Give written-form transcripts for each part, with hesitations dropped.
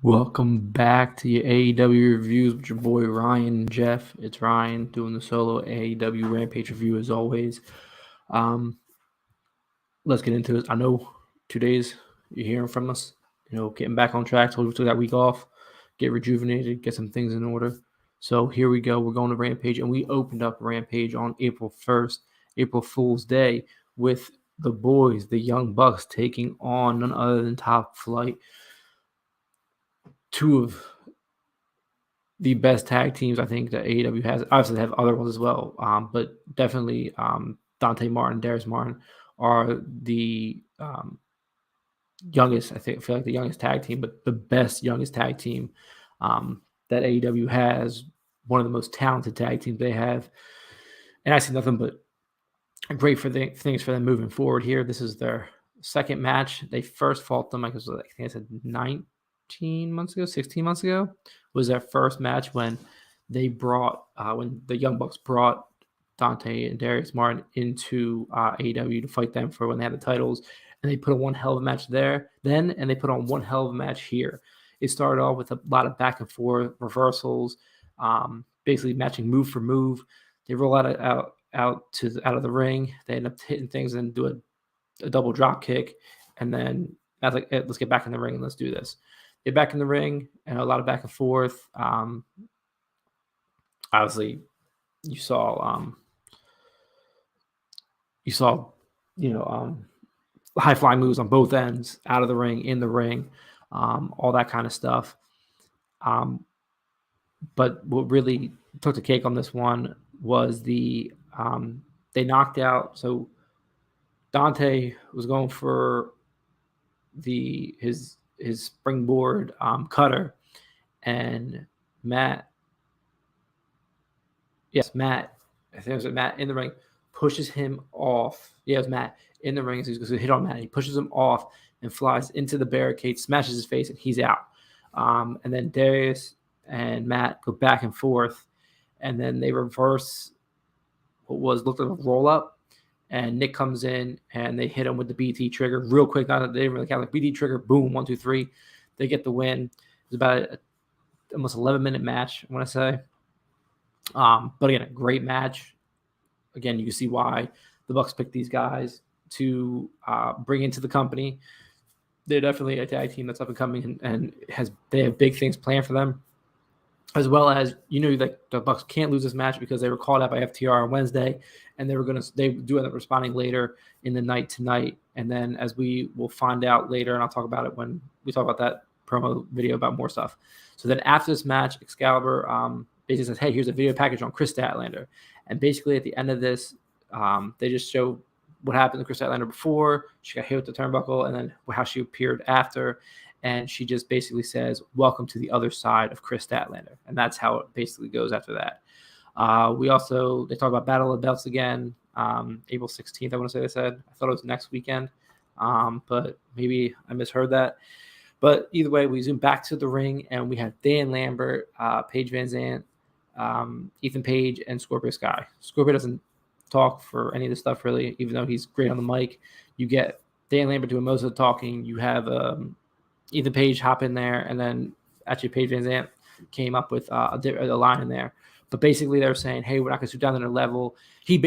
Welcome back to your AEW reviews with your boy Ryan and Jeff. It's Ryan doing the solo AEW Rampage review as always. Let's get into it. I know 2 days you're hearing from us, getting back on track. Told you we took that week off, get rejuvenated, get some things in order. So here we go. We're going to Rampage, and we opened up Rampage on April 1st, April Fool's Day, with the boys, the Young Bucks, taking on none other than Top Flight. Two of the best tag teams I think that AEW has. Obviously, they have other ones as well, but definitely Dante Martin, Darius Martin are the youngest. I feel like the youngest tag team, but the best youngest tag team that AEW has. One of the most talented tag teams they have, and I see nothing but great things for them moving forward here. This is their second match. They first fought them, I think I said 19 months ago, 16 months ago, was their first match when they brought, when the Young Bucks brought Dante and Darius Martin into AEW to fight them for when they had the titles. And they put on one hell of a match there then, and they put on one hell of a match here. It started off with a lot of back and forth reversals, basically matching move for move. They roll out of the ring. They end up hitting things and do a double drop kick, and then I was like, let's get back in the ring and let's do this. Get back in the ring and a lot of back and forth. Obviously, you saw high flying moves on both ends, out of the ring, in the ring, all that kind of stuff. But what really took the cake on this one was they knocked out. So Dante was going for his springboard cutter, and Matt, I think it was Matt in the ring, pushes him off. Yeah, it was Matt in the ring. So he's going to hit on Matt. He pushes him off and flies into the barricade, smashes his face, and he's out. And then Darius and Matt go back and forth, and then they reverse what looked like a roll up. And Nick comes in and they hit him with the BT trigger real quick. Not that they didn't really count, like BT trigger, boom, 1, 2, 3. They get the win. It's about almost 11-minute match, I want to say. But again, a great match. Again, you can see why the Bucks picked these guys to bring into the company. They're definitely a tag team that's up and coming, and they have big things planned for them. As well as, that the Bucks can't lose this match because they were called out by FTR on Wednesday, and they do end up responding later in the night tonight. And then, as we will find out later, and I'll talk about it when we talk about that promo video about more stuff. So then after this match, Excalibur basically says, "Hey, here's a video package on Chris Statlander," and basically at the end of this, they just show what happened to Chris Statlander before she got hit with the turnbuckle, and then how she appeared after. And she just basically says, "Welcome to the other side of Chris Statlander." And that's how it basically goes after that. They talk about Battle of the Belts again, April 16th, I want to say they said. I thought it was next weekend, but maybe I misheard that. But either way, we zoom back to the ring, and we have Dan Lambert, Paige Van Zant, Ethan Page, and Scorpio Sky. Scorpio doesn't talk for any of this stuff, really, even though he's great on the mic. You get Dan Lambert doing most of the talking. You have Ethan Page hop in there, and then actually Paige Van Zant came up with a line in there. But basically they're saying, hey, we're not going to stoop down to their level. Dan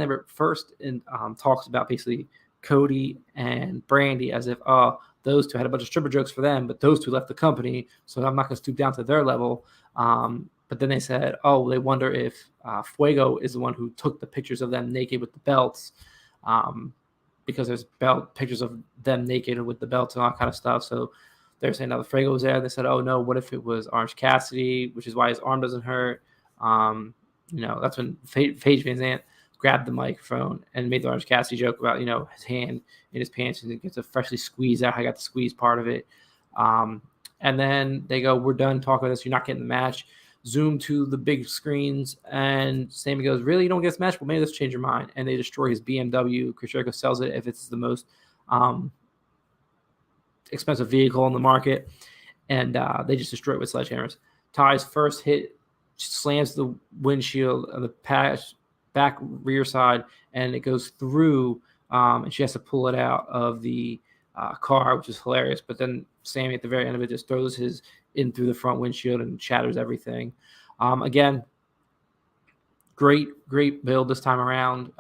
Lambert first talks about basically Cody and Brandy as if, those two had a bunch of stripper jokes for them, but those two left the company, so I'm not going to stoop down to their level. But then they said, they wonder if Fuego is the one who took the pictures of them naked with the belts, because there's pictures of them naked with the belts and all that kind of stuff. So they're saying, the Fuego was there. They said, oh, no, what if it was Orange Cassidy, which is why his arm doesn't hurt. That's when Paige Van Zant grabbed the microphone and made the Orange Cassidy joke about, his hand in his pants and he gets to freshly squeeze out. I got the squeeze part of it. And then they go, we're done talking about this. You're not getting the match. Zoom to the big screens, and Sammy goes, really, you don't get this match? Well, maybe let's change your mind. And they destroy his BMW. Chris Jericho sells it if it's the most expensive vehicle on the market, and they just destroy it with sledgehammers. Ty's first hit slams the windshield on the back rear side, and it goes through, and she has to pull it out of the car, which is hilarious. But then Sammy at the very end of it just throws his in through the front windshield and shatters everything. Again, great build this time around.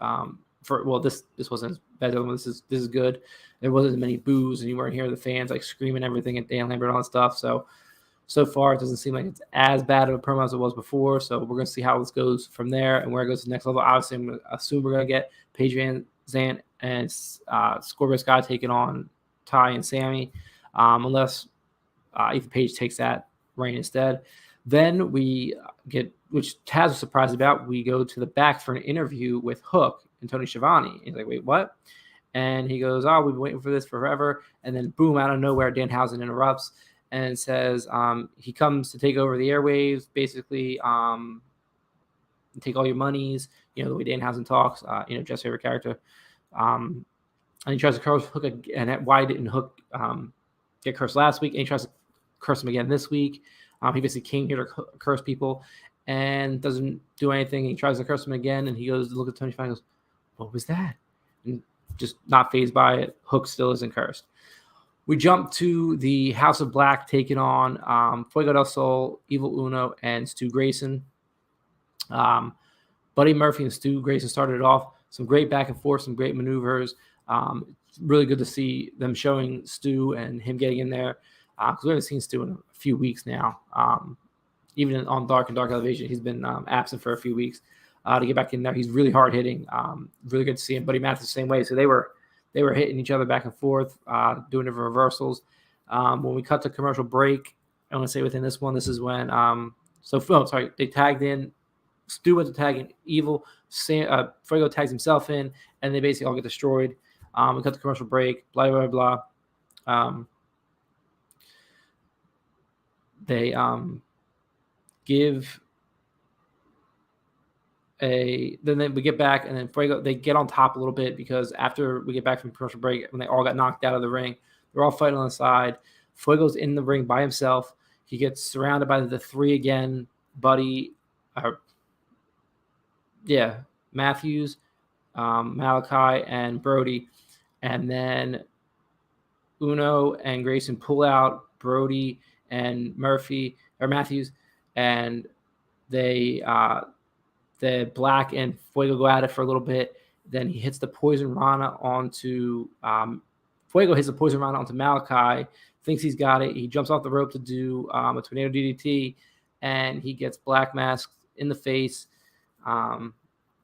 This wasn't as bad as this is good. There wasn't as many boos, and you weren't hearing the fans like screaming everything at Dan Lambert and all that stuff. So far, it doesn't seem like it's as bad of a promo as it was before. So we're going to see how this goes from there and where it goes to the next level. Obviously, I'm going to assume we're going to get Paige Van Zandt and Scorpio Sky taking on Ty and Sammy, unless Ethan Page takes that reign instead. Then we get, which Taz was surprised about, we go to the back for an interview with Hook and Tony Schiavone. He's like, wait, what? And he goes, oh, we've been waiting for this forever. And then boom, out of nowhere, Danhausen interrupts and says he comes to take over the airwaves, basically take all your monies, the way Danhausen talks, Jeff's favorite character. And he tries to curse Hook again. And why didn't Hook get cursed last week? And he tries to curse him again this week. He basically came here to curse people and doesn't do anything. He tries to curse him again, and he goes to look at Tony Schiavone and goes, what was that? And just not fazed by it. Hook still isn't cursed. We jump to the House of Black taking on Fuego del Sol, Evil Uno, and Stu Grayson. Buddy Murphy and Stu Grayson started it off. Some great back and forth, some great maneuvers. It's really good to see them showing Stu and him getting in there. Because we haven't seen Stu in a few weeks now. Even on Dark and Dark Elevation, he's been absent for a few weeks. To get back in there, he's really hard hitting. Really good to see him. Buddy Matthews the same way. So they were hitting each other back and forth, doing different reversals. When we cut to commercial break, I want to say within this one, this is when they tagged in. Stu went to tag in Evil. Fuego tags himself in, and they basically all get destroyed. We cut to commercial break. Blah blah blah. They give then we get back, and then Fuego, they get on top a little bit because after we get back from commercial break, when they all got knocked out of the ring, they're all fighting on the side. Fuego's in the ring by himself. He gets surrounded by the three again, Buddy, Matthews, Malachi, and Brody. And then Uno and Grayson pull out Brody and Matthews, and they the Black and Fuego go at it for a little bit. Then he hits the Poison Rana onto Fuego hits the Poison Rana onto Malachi, thinks he's got it. He jumps off the rope to do a tornado DDT, and he gets Black Mask in the face, or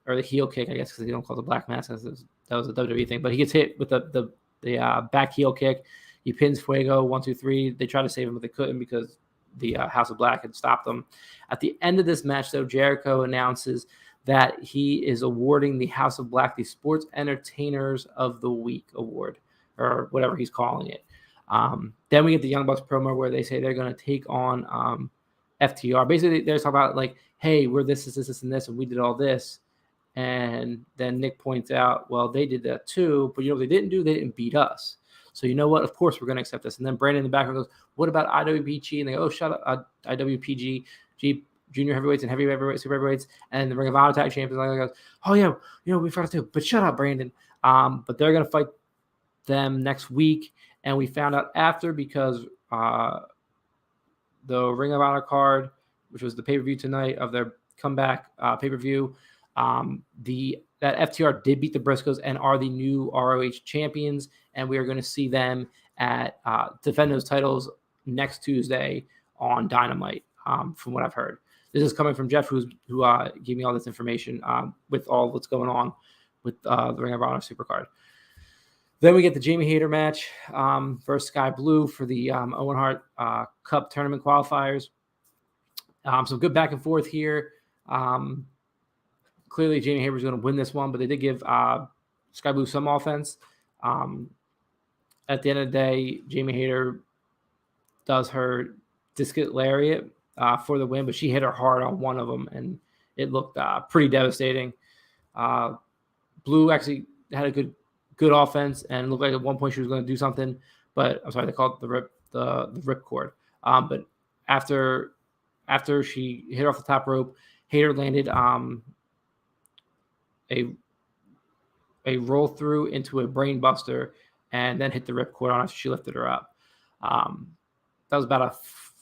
the heel kick, I guess, because they don't call it the Black Mask. That was a WWE thing, but he gets hit with the back heel kick. He pins Fuego 1, 2, 3. They tried to save him, but they couldn't because the House of Black had stopped them. At the end of this match, though, Jericho announces that he is awarding the House of Black the Sports Entertainers of the Week award, or whatever he's calling it. Then we get the Young Bucks promo where they say they're going to take on FTR. Basically, they're talking about like, hey, we're this, and this, and we did all this. And then Nick points out, well, they did that too, but what they didn't do? They didn't beat us. So you know what? Of course we're going to accept this. And then Brandon in the background goes, what about IWPG? And they go, oh, shut up, IWPG, junior heavyweights and heavy heavyweights, super heavyweights, and the Ring of Honor tag champions. And goes, oh yeah, we forgot to, but shut up, Brandon. But they're going to fight them next week. And we found out after because the Ring of Honor card, which was the pay-per-view tonight of their comeback pay-per-view, that FTR did beat the Briscoes and are the new ROH champions, and we are going to see them at defend those titles next Tuesday on Dynamite. From what I've heard, this is coming from Jeff, who gave me all this information with all what's going on with the Ring of Honor Supercard. Then we get the Jamie Hayter match versus Sky Blue for the Owen Hart Cup tournament qualifiers. Some good back and forth here. Clearly, Jamie Hayter is going to win this one, but they did give Sky Blue some offense. At the end of the day, Jamie Hayter does her discus lariat for the win, but she hit her hard on one of them, and it looked pretty devastating. Blue actually had a good offense and looked like at one point she was going to do something, but I'm sorry, they called it the ripcord. But after she hit off the top rope, Hayter landed a roll through into a brain buster, and then hit the ripcord on her. She lifted her up. That was about a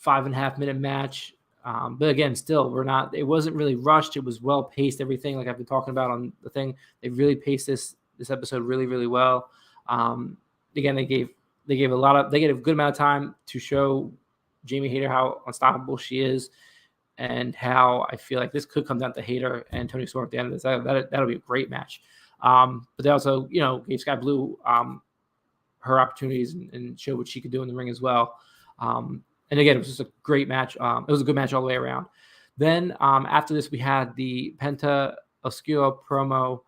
5.5 minute match. But again, still, it wasn't really rushed. It was well paced, everything like I've been talking about on the thing. They really paced this episode really, really well. Again, they gave a good amount of time to show Jamie Hayter how unstoppable she is, and how I feel like this could come down to Hayter and Toni Storm at the end of this. That'll be a great match. But they also, gave Sky Blue her opportunities and showed what she could do in the ring as well. And again, it was just a great match. It was a good match all the way around. Then after this, we had the Penta Oscuro promo,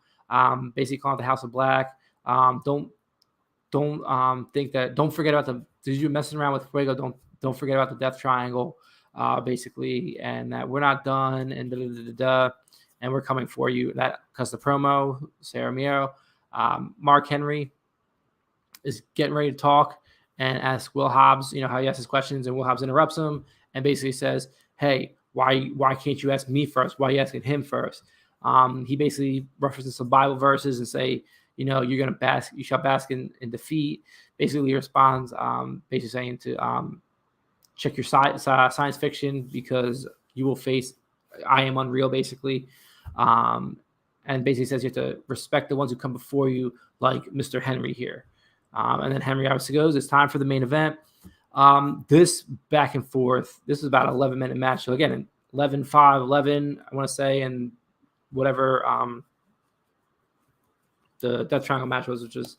basically calling it the House of Black. Don't forget about did you messing around with Fuego? Don't forget about the Death Triangle, basically, and that we're not done, and and we're coming for you. That because the promo, Sarah Miro, Mark Henry is getting ready to talk and ask Will Hobbs, how he asks his questions, and Will Hobbs interrupts him and basically says, "Hey, why can't you ask me first? Why are you asking him first?" He basically references some Bible verses and say, you shall bask in defeat. Basically, he responds, basically saying to check your science fiction because you will face I am unreal, basically. And basically says you have to respect the ones who come before you, like Mr. Henry here. And then Henry obviously goes, it's time for the main event. This back and forth, this is about an 11-minute match. So again, 11-5, 11, I want to say, and whatever the Death Triangle match was, which is,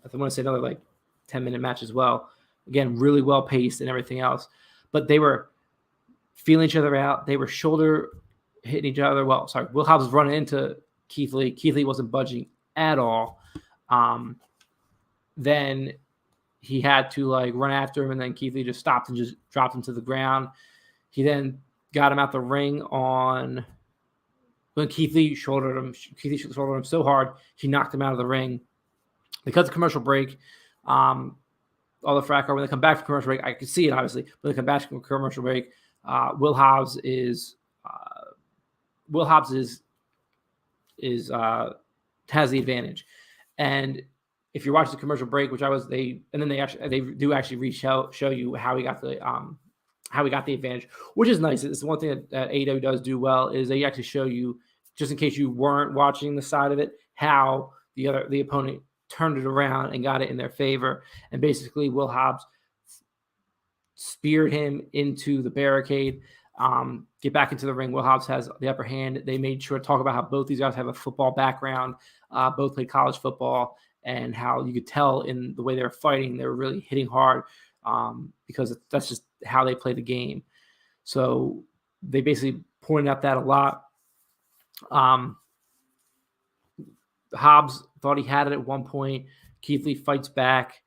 I want to say another like 10-minute match as well. Again, really well paced and everything else. But they were feeling each other out. They were shoulder hitting each other. Well, sorry, Will Hobbs was running into Keith Lee. Keith Lee wasn't budging at all. Then he had to run after him, and then Keith Lee just stopped and just dropped him to the ground. He then got him out the ring when Keith Lee shouldered him so hard, he knocked him out of the ring. They cut the commercial break. All the fracker, when they come back from commercial break, I can see it obviously. When they come back from commercial break, Will Hobbs has the advantage. And if you're watching the commercial break, they do actually show you how he got the advantage, which is nice. It's one thing that AEW does do well is they actually show you, just in case you weren't watching the side of it, how the opponent turned it around and got it in their favor. And basically, Will Hobbs speared him into the barricade. Get back into the ring. Will Hobbs has the upper hand. They made sure to talk about how both these guys have a football background, both played college football, and how you could tell in the way they were fighting, they were really hitting hard because that's just how they play the game. So they basically pointed out that a lot. Hobbs thought he had it at one point. Keith Lee fights back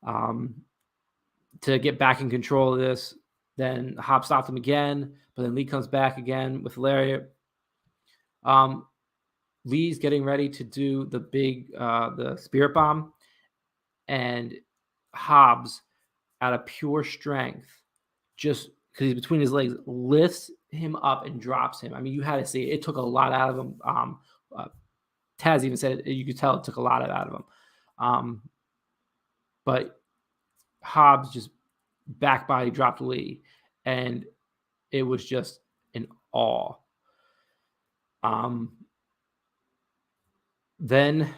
to get back in control of this. Then Hobbs stopped him again, but then Lee comes back again with lariat. Lee's getting ready to do the big the spirit bomb, and Hobbs, out of pure strength, just because he's between his legs, lifts him up and drops him. I mean, you had to see it. It took a lot out of him. Taz even said you could tell it took a lot out of him. But Hobbs just back body dropped Lee, and it was just an awe. Then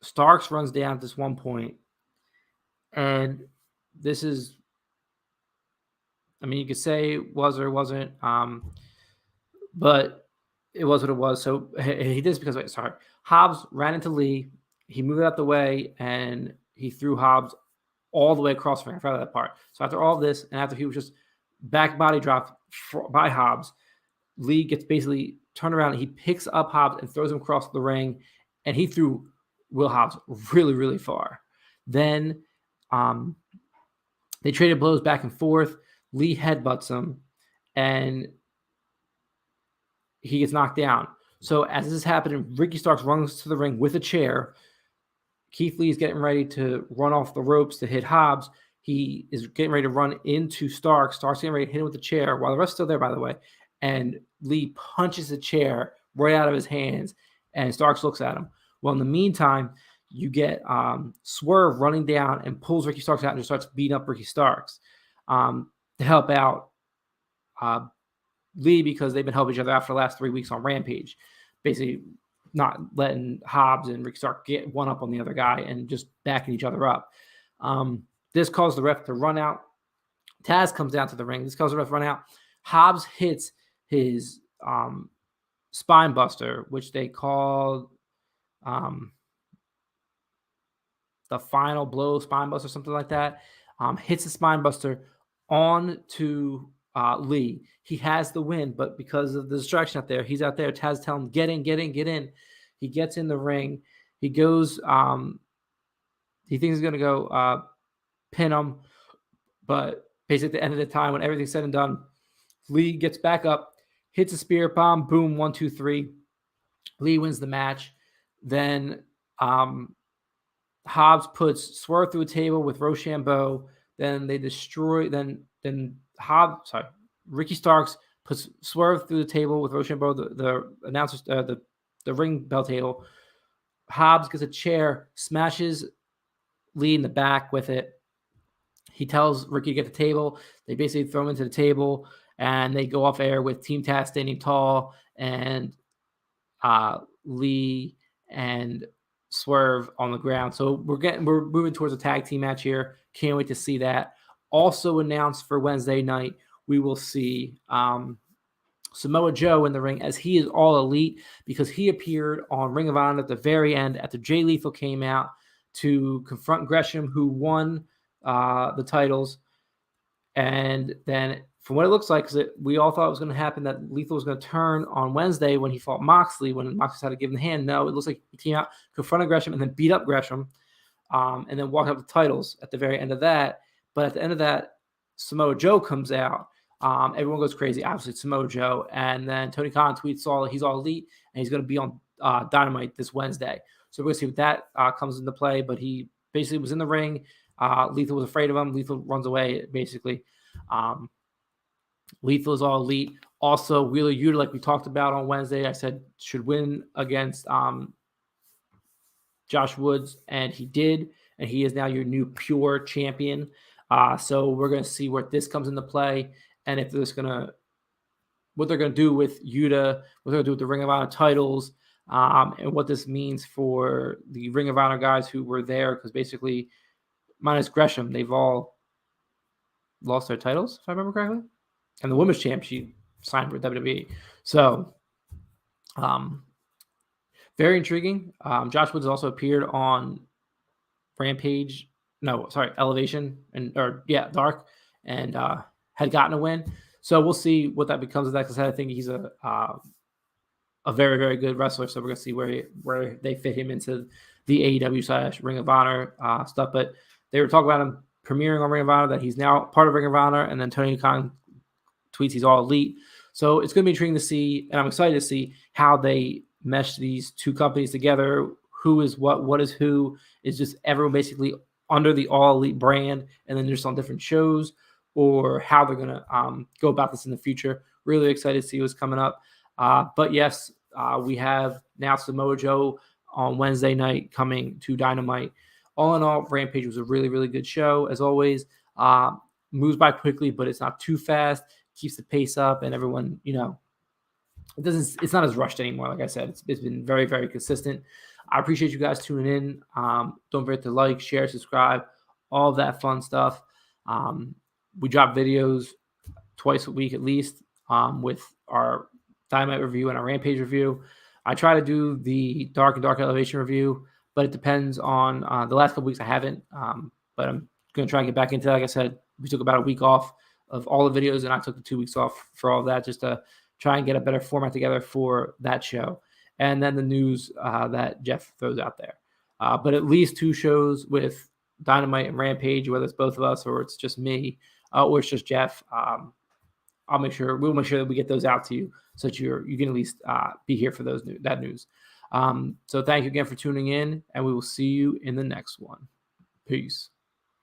Starks runs down at this one point, and this is, I mean, you could say it was or wasn't, but it was what it was. So he did this because, Hobbs ran into Lee, he moved out the way, and he threw Hobbs all the way across the ring. I forgot that part. So after all this, and after he was just back body dropped by Hobbs, Lee gets basically turned around, and he picks up Hobbs and throws him across the ring, and he threw Will Hobbs really, really far. Then they traded blows back and forth. Lee headbutts him, and he gets knocked down. So as this is happening, Ricky Starks runs to the ring with a chair. Keith Lee is getting ready to run off the ropes to hit Hobbs. He is getting ready to run into Starks. Starks getting ready to hit him with the chair, while the rest is still there, by the way. And Lee punches the chair right out of his hands, and Starks looks at him. Well, in the meantime, you get Swerve running down and pulls Ricky Starks out and just starts beating up Ricky Starks to help out Lee, because they've been helping each other out for the last 3 weeks on Rampage, basically not letting Hobbs and Ricky Starks get one up on the other guy and just backing each other up. This caused the ref to run out. Taz comes down to the ring. This caused the ref to run out. Hobbs hits his spine buster, which they called the final blow spine buster, something like that. Hits the spine buster on to Lee. He has the win, but because of the distraction out there, he's out there. Taz telling him, get in, get in, get in. He gets in the ring. He goes, he thinks he's going to go pin him, but basically at the end of the time, when everything's said and done, Lee gets back up, hits a spirit bomb, boom, 1, 2, 3. Lee wins the match. Then Hobbs puts Swerve through a table with Rochambeau. Then they destroy. Then Ricky Starks puts Swerve through the table with Rochambeau, the announcers, the ring bell table. Hobbs gets a chair, smashes Lee in the back with it. He tells Ricky to get the table. They basically throw him into the table, and they go off air with Team Taz standing tall and Lee and Swerve on the ground. So we're moving towards a tag team match here. Can't wait to see that. Also announced for Wednesday night, we will see Samoa Joe in the ring, as he is all elite, because he appeared on Ring of Honor at the very end after Jay Lethal came out to confront Gresham, who won the titles. And then from what it looks like, because we all thought it was going to happen, that Lethal was going to turn on Wednesday when he fought Moxley, when Moxley had to give him the hand. No, it looks like he came out, confronted Gresham, and then beat up Gresham, and then walked up the titles at the very end of that. But at the end of that, Samoa Joe comes out. Everyone goes crazy. Obviously, it's Samoa Joe. And then Tony Khan tweets he's all elite, and he's going to be on Dynamite this Wednesday. So we're going to see what that comes into play. But he basically was in the ring. Lethal was afraid of him. Lethal runs away, basically. Lethal is all elite. Also, Wheeler Yuta, like we talked about on Wednesday, I said should win against Josh Woods, and he did. And he is now your new pure champion. So we're going to see where this comes into play, and if there's what they're going to do with Yuta, what they're going to do with the Ring of Honor titles, and what this means for the Ring of Honor guys who were there, because basically, minus Gresham, they've all lost their titles, if I remember correctly. And the women's champ, she signed with WWE. So, very intriguing. Josh Woods also appeared on Rampage. No, sorry, Elevation Dark, and had gotten a win. So we'll see what that becomes of that, because I think he's a very, very good wrestler. So we're gonna see where they fit him into the AEW / Ring of Honor stuff. But they were talking about him premiering on Ring of Honor, that he's now part of Ring of Honor, and then Tony Khan tweets he's all elite. So it's gonna be intriguing to see, and I'm excited to see how they mesh these two companies together. Who is what is who? Is just everyone basically under the All Elite brand, and then just on different shows, or how they're going to go about this in the future. Really excited to see what's coming up. But yes, we have now Samoa Joe on Wednesday night coming to Dynamite. All in all, Rampage was a really, really good show. As always, moves by quickly, but it's not too fast. Keeps the pace up, and everyone, it's not as rushed anymore. Like I said, it's been very, very consistent. I appreciate you guys tuning in. Don't forget to like, share, subscribe, all of that fun stuff. We drop videos twice a week at least with our Dynamite review and our Rampage review. I try to do the Dark and Dark Elevation review, but it depends on the last couple weeks I haven't. But I'm going to try and get back into it. Like I said, we took about a week off of all the videos, and I took the 2 weeks off for all of that, just to try and get a better format together for that show. And then the news that Jeff throws out there. But at least 2 shows with Dynamite and Rampage, whether it's both of us or it's just me or it's just Jeff. We'll make sure that we get those out to you, so that you can at least be here for that news. So thank you again for tuning in, and we will see you in the next one. Peace.